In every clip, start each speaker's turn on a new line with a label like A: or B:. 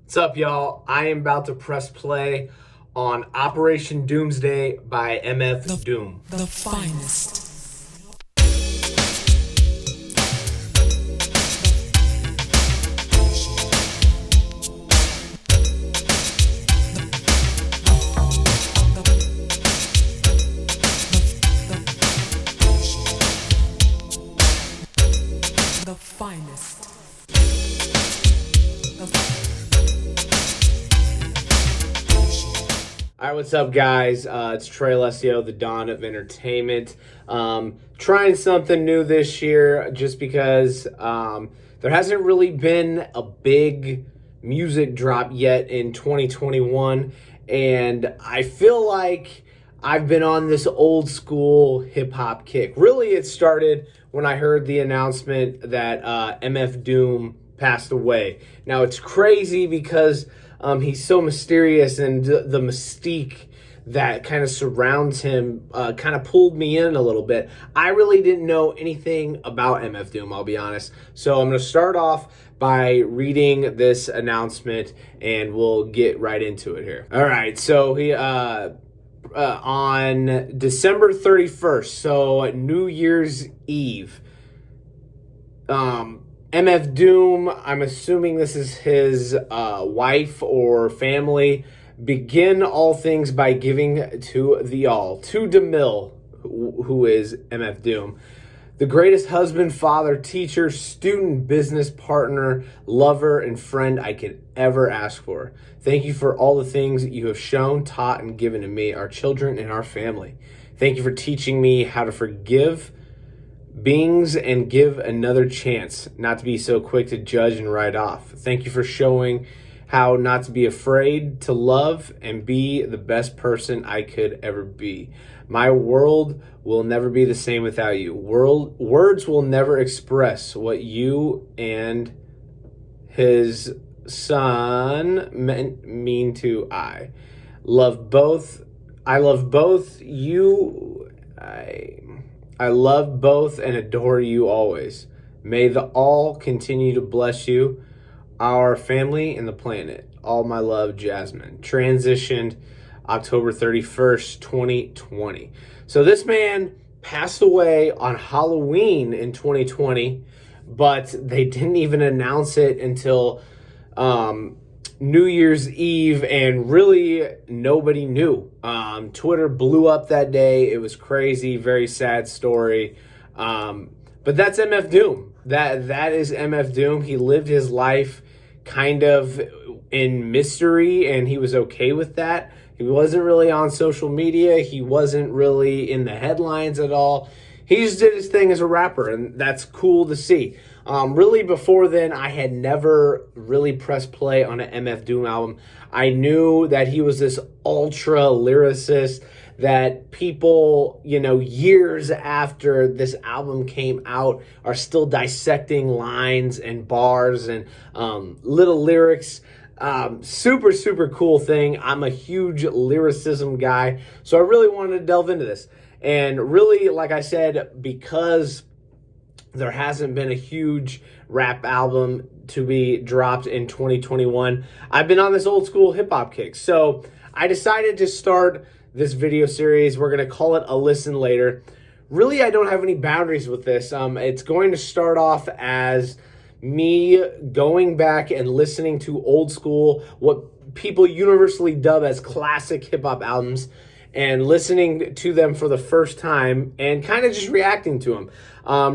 A: What's up, y'all? I am about to press play on Operation Doomsday by MF Doom.
B: The finest. The finest.
A: All right, what's up, guys? It's Trey Alessio, the Dawn of Entertainment. Trying something new this year just because there hasn't really been a big music drop yet in 2021. And I feel like I've been on this old school hip hop kick. Really, it started when I heard the announcement that MF Doom passed away. Now, it's crazy because he's so mysterious, and the mystique that kind of surrounds him kind of pulled me in a little bit. I really didn't know anything about MF Doom, I'll be honest. So I'm going to start off by reading this announcement, and we'll get right into it here. All right, so he on December 31st, so New Year's Eve, MF Doom, I'm assuming this is his wife or family, begin all things by giving to the all. To DeMille, who is MF Doom, the greatest husband, father, teacher, student, business partner, lover, and friend I could ever ask for. Thank you for all the things that you have shown, taught, and given to me, our children, and our family. Thank you for teaching me how to forgive beings and give another chance, not to be so quick to judge and write off. Thank you for showing how not to be afraid to love and be the best person I could ever be. My world will never be the same without you. Words will never express what you and his son mean to I. Love both. I love both you. I love both and adore you always. May the all continue to bless you, our family, and the planet. All my love, Jasmine. Transitioned October 31st, 2020. So this man passed away on Halloween in 2020, but they didn't even announce it until New Year's Eve, and really nobody knew. Twitter blew up that day. It was crazy, very sad story. But that's MF Doom. That is MF Doom. He lived his life kind of in mystery, and he was okay with that. He wasn't really on social media. He wasn't really in the headlines at all. He just did his thing as a rapper, and that's cool to see. Really, before then, I had never really pressed play on an MF Doom album. I knew that he was this ultra lyricist that people, years after this album came out are still dissecting lines and bars and little lyrics. Super, super cool thing. I'm a huge lyricism guy, so I really wanted to delve into this. And really, like I said, because there hasn't been a huge rap album to be dropped in 2021, I've been on this old school hip hop kick. So I decided to start this video series. We're going to call it A Listen Later. Really, I don't have any boundaries with this. It's going to start off as me going back and listening to old school, what people universally dub as classic hip hop albums, and listening to them for the first time and kind of just reacting to them.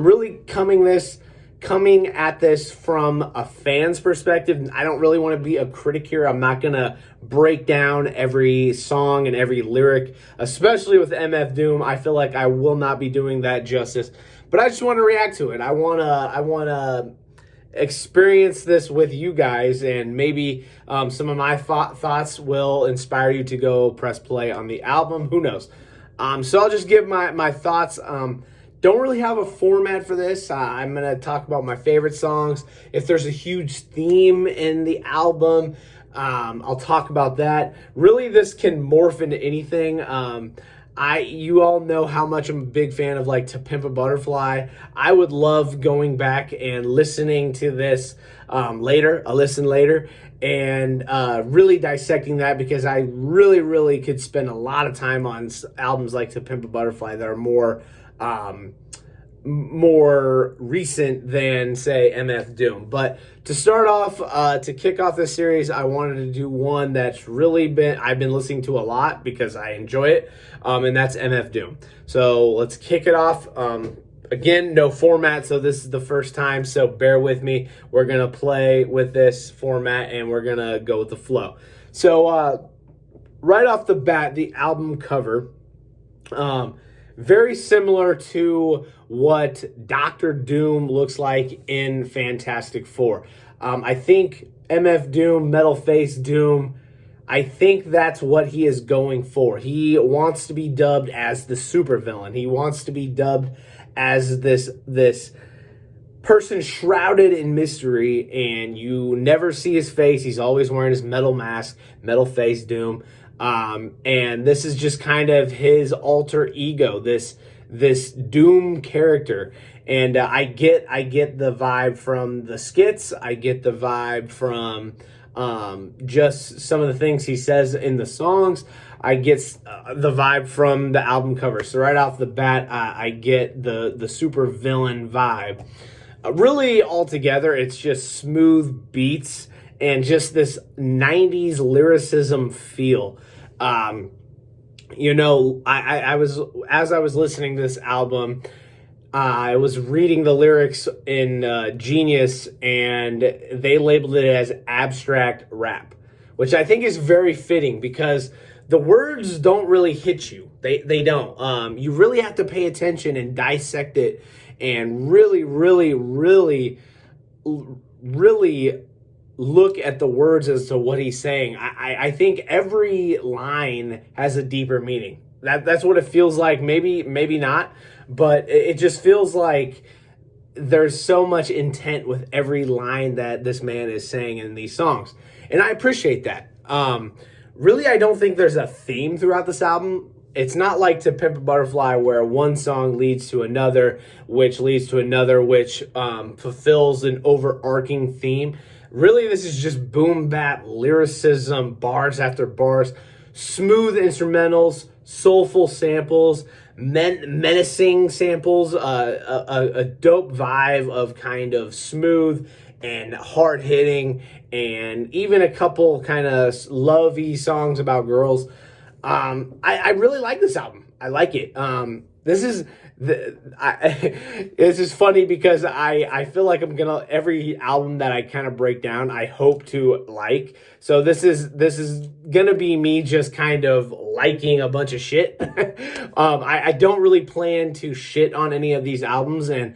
A: Really coming at this from a fan's perspective. I don't really want to be a critic here. I'm not going to break down every song and every lyric, especially with MF Doom. I feel like I will not be doing that justice, but I just want to react to it. I want to experience this with you guys, and maybe some of my thoughts will inspire you to go press play on the album. Who knows? So I'll just give my thoughts. Don't really have a format for this. I'm going to talk about my favorite songs. If there's a huge theme in the album, I'll talk about that. Really, this can morph into anything. You all know how much I'm a big fan of like To Pimp a Butterfly. I would love going back and listening to this later, a listen later, and really dissecting that, because I really could spend a lot of time on albums like To Pimp a Butterfly that are more recent than, say, MF Doom. But to start off, to kick off this series, I wanted to do one that's I've been listening to a lot because I enjoy it, and that's MF Doom. So let's kick it off. Again, no format, so this is the first time, so bear with me. We're going to play with this format, and we're going to go with the flow. So right off the bat, the album cover, very similar to what Doctor Doom looks like in Fantastic Four. I think MF Doom, Metal Face Doom, I think that's what he is going for. He wants to be dubbed as the supervillain. He wants to be dubbed as this person shrouded in mystery, and you never see his face. He's always wearing his metal mask, Metal Face Doom. And this is just kind of his alter ego, this Doom character. And I get the vibe from the skits. I get the vibe from just some of the things he says in the songs. I get the vibe from the album cover. So right off the bat, I get the super villain vibe. Really, altogether, it's just smooth beats and just this 90s lyricism feel. You know, I was, as I was listening to this album, I was reading the lyrics in Genius, and they labeled it as abstract rap, which I think is very fitting because the words don't really hit you. They don't. You really have to pay attention and dissect it and really look at the words as to what he's saying. I think every line has a deeper meaning. That's what it feels like. Maybe not, but it just feels like there's so much intent with every line that this man is saying in these songs, and I appreciate that. Really, I don't think there's a theme throughout this album. It's not like To Pimp a Butterfly where one song leads to another, which leads to another, which fulfills an overarching theme. Really, this is just boom bap lyricism, bars after bars, smooth instrumentals, soulful samples, menacing samples, a dope vibe of kind of smooth and hard hitting, and even a couple kind of lovey songs about girls. I really like this album. I like it. This is funny because I feel like every album that I kind of break down, I hope to like. So this is gonna be me just kind of liking a bunch of shit. I don't really plan to shit on any of these albums, and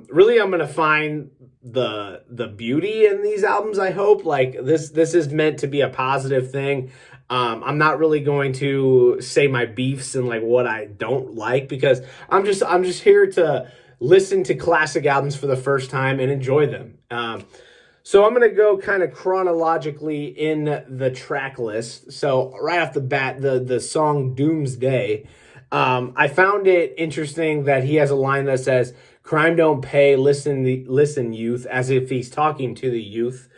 A: really I'm gonna find the beauty in these albums. I hope like this is meant to be a positive thing. I'm not really going to say my beefs and like what I don't like, because I'm just here to listen to classic albums for the first time and enjoy them. So I'm going to go kind of chronologically in the track list. So right off the bat, the song Doomsday, I found it interesting that he has a line that says, "Crime don't pay, listen youth," as if he's talking to the youth.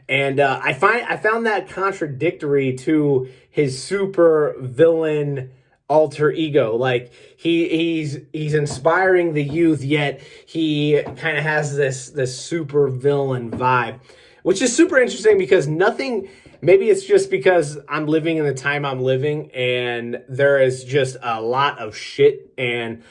A: And I found that contradictory to his super villain alter ego. Like he's inspiring the youth, yet he kind of has this super villain vibe, which is super interesting because maybe it's just because I'm living in the time I'm living, and there is just a lot of shit and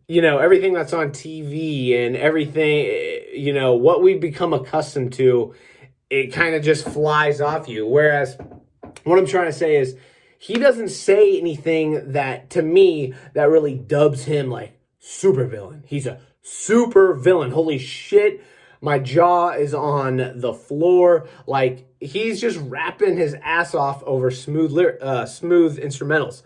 A: you know, everything that's on TV and everything, you know, what we've become accustomed to, it kind of just flies off you. Whereas what I'm trying to say is he doesn't say anything that, to me, that really dubs him like super villain. He's a super villain. Holy shit. My jaw is on the floor. Like, he's just rapping his ass off over smooth instrumentals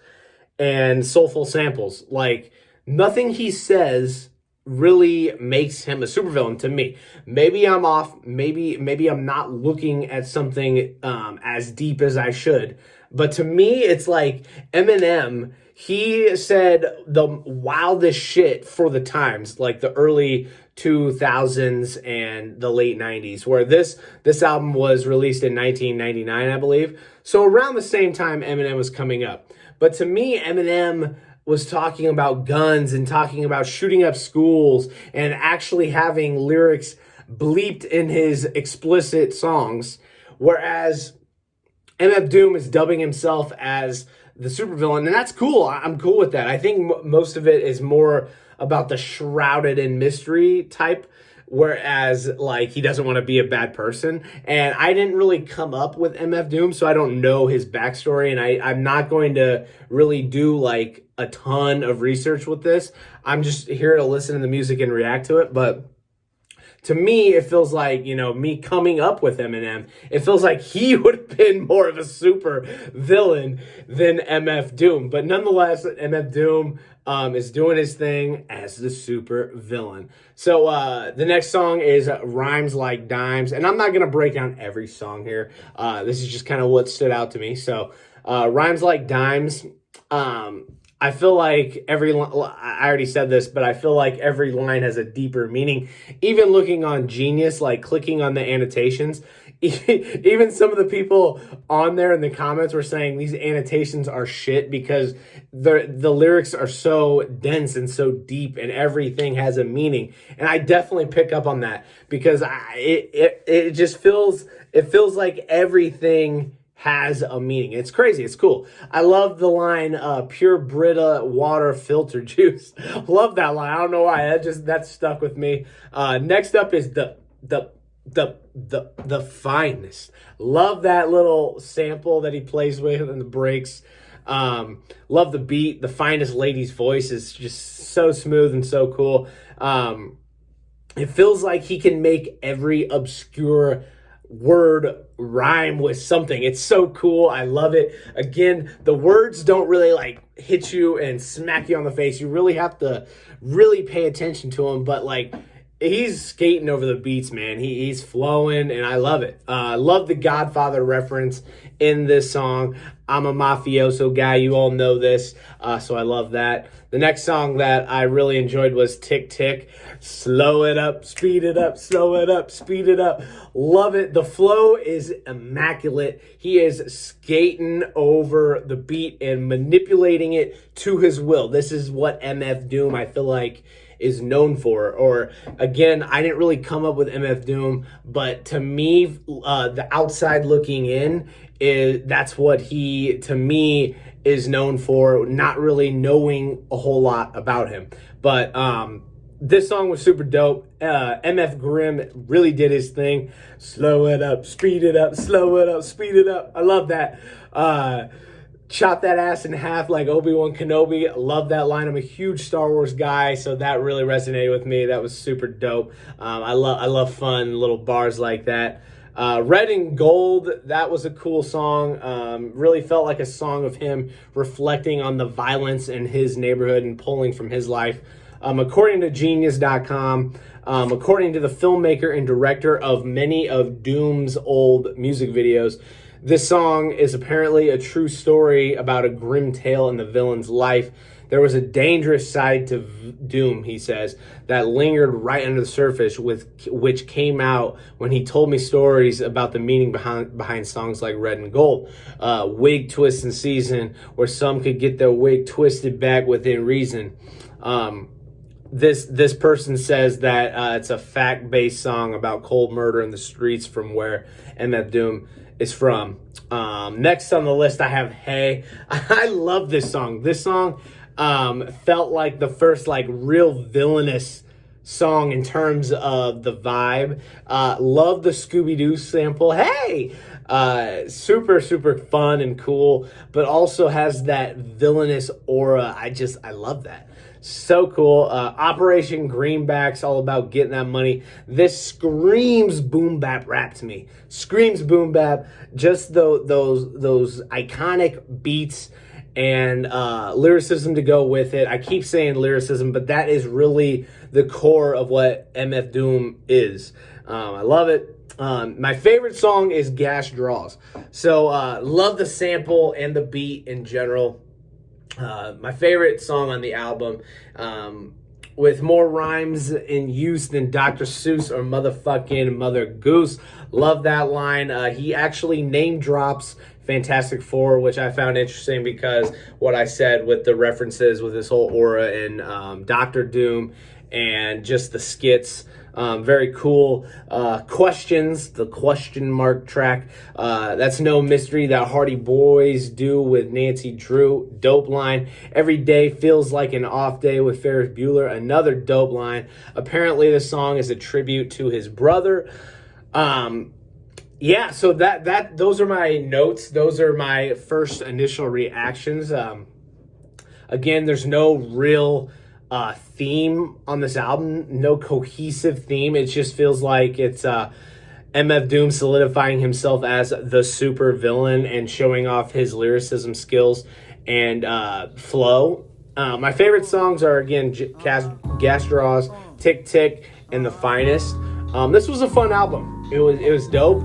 A: and soulful samples. Like, nothing he says really makes him a supervillain to me. Maybe I'm off. Maybe I'm not looking at something as deep as I should. But to me, it's like Eminem. He said the wildest shit for the times, like the early 2000s and the late 90s, where this album was released in 1999, I believe. So around the same time Eminem was coming up. But to me, Eminem was talking about guns and talking about shooting up schools and actually having lyrics bleeped in his explicit songs, whereas MF Doom is dubbing himself as the supervillain, and that's cool. I'm cool with that. I think most of it is more about the shrouded in mystery type, whereas like he doesn't want to be a bad person. And I didn't really come up with MF Doom, so I don't know his backstory, and I'm not going to really do like a ton of research with this. I'm just here to listen to the music and react to it. But to me, it feels like, me coming up with Eminem, it feels like he would have been more of a super villain than MF Doom. But nonetheless, MF Doom is doing his thing as the super villain. So the next song is Rhymes Like Dimes. And I'm not going to break down every song here. This is just kind of what stood out to me. So Rhymes Like Dimes. I feel like I already said this, but I feel like every line has a deeper meaning. Even looking on Genius, like clicking on the annotations, even some of the people on there in the comments were saying these annotations are shit because the lyrics are so dense and so deep and everything has a meaning. And I definitely pick up on that because it just feels like everything has a meaning. It's crazy. It's cool. I love the line, pure Brita water filter juice. Love that line. I don't know why. That stuck with me. Next up is the finest. Love that little sample that he plays with in the breaks. Love the beat. The finest lady's voice is just so smooth and so cool. It feels like he can make every obscure word rhyme with something. It's so cool. I love it. Again, the words don't really like hit you and smack you on the face. You really have to really pay attention to them, but like he's skating over the beats, man. He's flowing and I love it. I love the Godfather reference in this song. I'm a mafioso guy. You all know this. So I love that. The next song that I really enjoyed was Tick Tick. Slow it up, speed it up, slow it up, speed it up. Love it. The flow is immaculate. He is skating over the beat and manipulating it to his will. This is what MF Doom, I feel like, is known for. Or again, I didn't really come up with MF Doom, but to me, the outside looking in, that's what he, to me, is known for, not really knowing a whole lot about him. But this song was super dope. MF Grimm really did his thing. Slow it up, speed it up, slow it up, speed it up. I love that. Chop that ass in half like Obi-Wan Kenobi. Love that line. I'm a huge Star Wars guy, so that really resonated with me. That was super dope. I love fun little bars like that. Red and Gold, that was a cool song. Really felt like a song of him reflecting on the violence in his neighborhood and pulling from his life. According to Genius.com, according to the filmmaker and director of many of Doom's old music videos, this song is apparently a true story about a grim tale in the villain's life. There was a dangerous side to Doom, he says, that lingered right under the surface, which came out when he told me stories about the meaning behind songs like Red and Gold. Wig twist in season, where some could get their wig twisted back within reason. This person says that it's a fact-based song about cold murder in the streets from where MF Doom is from. Next on the list, I have Hey. I love this song. This song felt like the first like real villainous song in terms of the vibe. Love the Scooby-Doo sample. Hey! Super, super fun and cool, but also has that villainous aura. I love that. So cool. Operation Greenback's all about getting that money. This screams boom bap rap to me. Screams boom bap. Just those iconic beats and lyricism to go with it. I keep saying lyricism, but that is really the core of what MF Doom is. I love it. My favorite song is Gas Draws. So love the sample and the beat in general. My favorite song on the album, with more rhymes in use than Dr. Seuss or motherfucking Mother Goose. Love that line. He actually name drops Fantastic Four, which I found interesting because what I said with the references with this whole aura and Doctor Doom and just the skits. Very cool. Questions, the question mark track. That's no mystery that Hardy Boys do with Nancy Drew. Dope line. Every day feels like an off day with Ferris Bueller. Another dope line. Apparently the song is a tribute to his brother. Yeah, so those are my notes. Those are my first initial reactions. Again, there's no real theme on this album, no cohesive theme. It just feels like it's MF Doom solidifying himself as the super villain and showing off his lyricism skills and flow. My favorite songs are, again, Gas Draws, Tick Tick, and The Finest. This was a fun album. It was dope.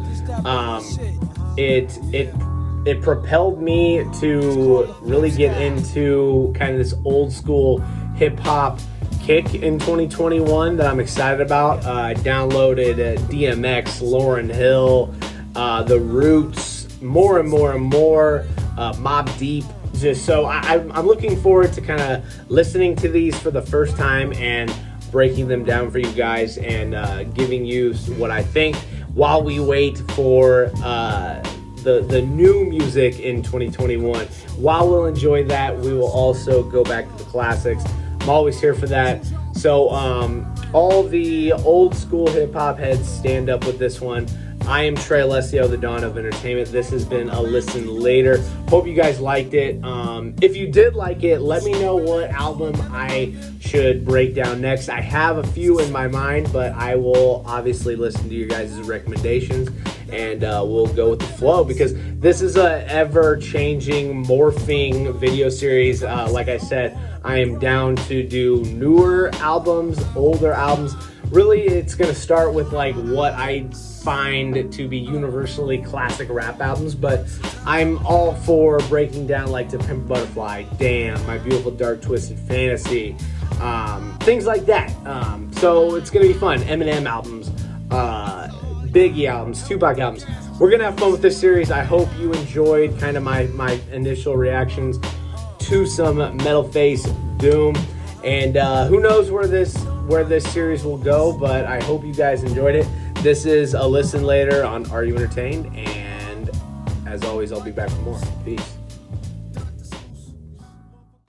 A: It propelled me to really get into kind of this old school hip hop kick in 2021 that I'm excited about. I downloaded DMX, Lauryn Hill, The Roots, more and more and more, Mobb Deep. Just so I'm looking forward to kind of listening to these for the first time and breaking them down for you guys and giving you what I think while we wait for the new music in 2021. While we'll enjoy that, we will also go back to the classics. I'm always here for that. So all the old school hip hop heads stand up with this one. I am Trey Alessio, the Dawn of Entertainment. This has been a listen later. Hope you guys liked it. If you did like it, let me know what album I should break down next. I have a few in my mind, but I will obviously listen to your guys' recommendations and we'll go with the flow because this is a ever-changing, morphing video series. Like I said, I am down to do newer albums, older albums. Really, it's going to start with like what I find to be universally classic rap albums, but I'm all for breaking down like To Pimp a Butterfly, Damn, My Beautiful Dark Twisted Fantasy, things like that. So it's going to be fun. Eminem albums, Biggie albums, Tupac albums. We're going to have fun with this series. I hope you enjoyed kind of my initial reactions to some Metal Face Doom. And who knows where this series will go, but I hope you guys enjoyed it. This is a listen later on Are You Entertained? And as always, I'll be back for more. Peace.